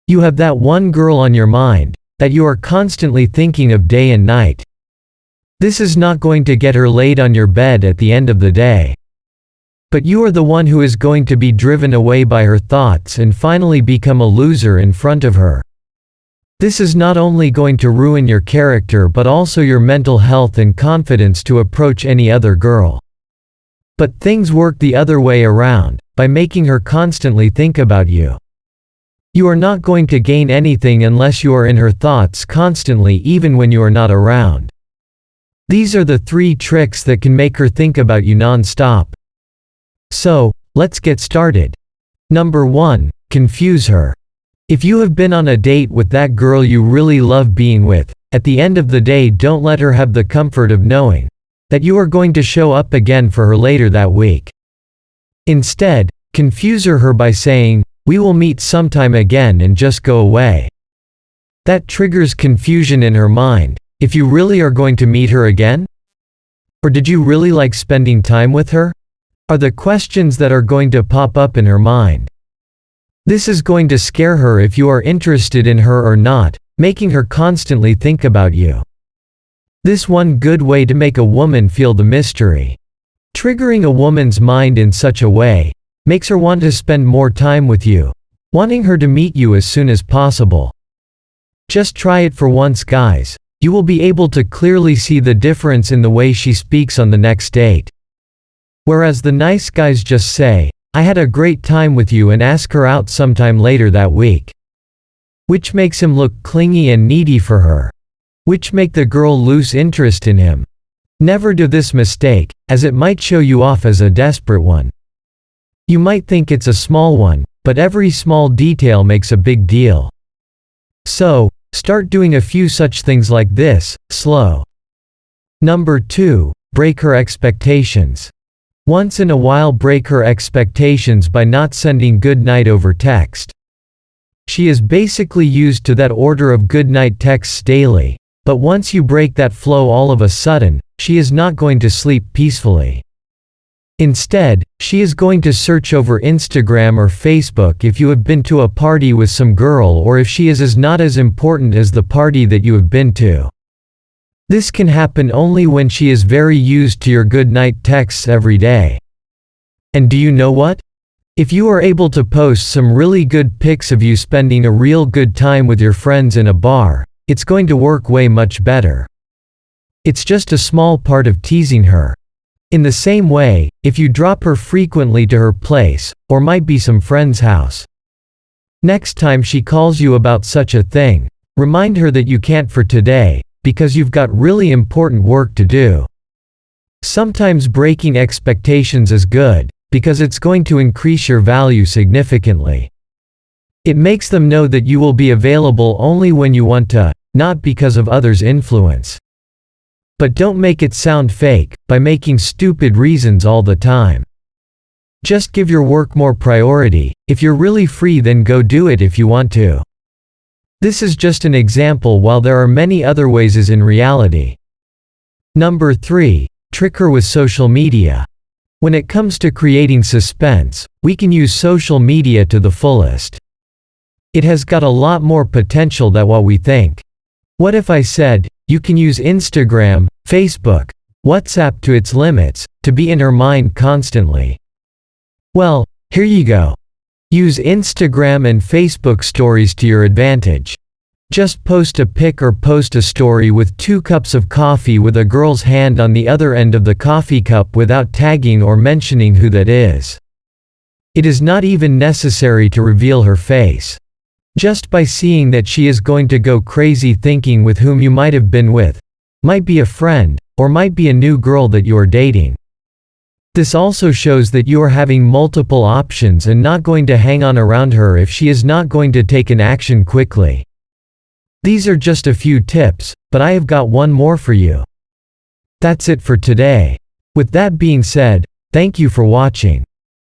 You have that one girl on your mind, that you are constantly thinking of day and night. This is not going to get her laid on your bed at the end of the day. But you are the one who is going to be driven away by her thoughts and finally become a loser in front of her. This is not only going to ruin your character but also your mental health and confidence to approach any other girl. But things work the other way around, by making her constantly think about you. You are not going to gain anything unless you are in her thoughts constantly even when you are not around. These are the 3 tricks that can make her think about you non-stop. So, let's get started. Number 1. Confuse her. If you have been on a date with that girl you really love being with, at the end of the day don't let her have the comfort of knowing that you are going to show up again for her later that week. Instead, confuse her by saying, "We will meet sometime again," and just go away. That triggers confusion in her mind. If you really are going to meet her again? Or did you really like spending time with her? Are the questions that are going to pop up in her mind. This is going to scare her if you are interested in her or not, making her constantly think about you. This one good way to make a woman feel the mystery. Triggering a woman's mind in such a way makes her want to spend more time with you, wanting her to meet you as soon as possible. Just try it for once, guys. You will be able to clearly see the difference in the way she speaks on the next date. Whereas the nice guys just say, "I had a great time with you," and ask her out sometime later that week. Which makes him look clingy and needy for her. Which make the girl lose interest in him. Never do this mistake, as it might show you off as a desperate one. You might think it's a small one, but every small detail makes a big deal. So, start doing a few such things like this, slow. Number 2. Break her expectations. Once in a while break her expectations by not sending good night over text. She is basically used to that order of good night texts daily, but once you break that flow all of a sudden, she is not going to sleep peacefully. Instead, she is going to search over Instagram or Facebook if you have been to a party with some girl or if she is not as important as the party that you have been to. This can happen only when she is very used to your good night texts every day. And do you know what? If you are able to post some really good pics of you spending a real good time with your friends in a bar, it's going to work way much better. It's just a small part of teasing her. In the same way, if you drop her frequently to her place, or might be some friend's house. Next time she calls you about such a thing, remind her that you can't for today, because you've got really important work to do. Sometimes breaking expectations is good, because it's going to increase your value significantly. It makes them know that you will be available only when you want to, not because of others' influence. But don't make it sound fake, by making stupid reasons all the time. Just give your work more priority. If you're really free, then go do it if you want to. This is just an example while there are many other ways as in reality. Number 3. Trick her with social media. When it comes to creating suspense, we can use social media to the fullest. It has got a lot more potential than what we think. What if I said, you can use Instagram, Facebook, WhatsApp to its limits, to be in her mind constantly? Well, here you go. Use Instagram and Facebook stories to your advantage. Just post a pic or post a story with 2 cups of coffee with a girl's hand on the other end of the coffee cup without tagging or mentioning who that is. It is not even necessary to reveal her face. Just by seeing that she is going to go crazy thinking with whom you might have been with, might be a friend, or might be a new girl that you are dating. This also shows that you are having multiple options and not going to hang on around her if she is not going to take an action quickly. These are just a few tips, but I have got one more for you. That's it for today. With that being said, thank you for watching.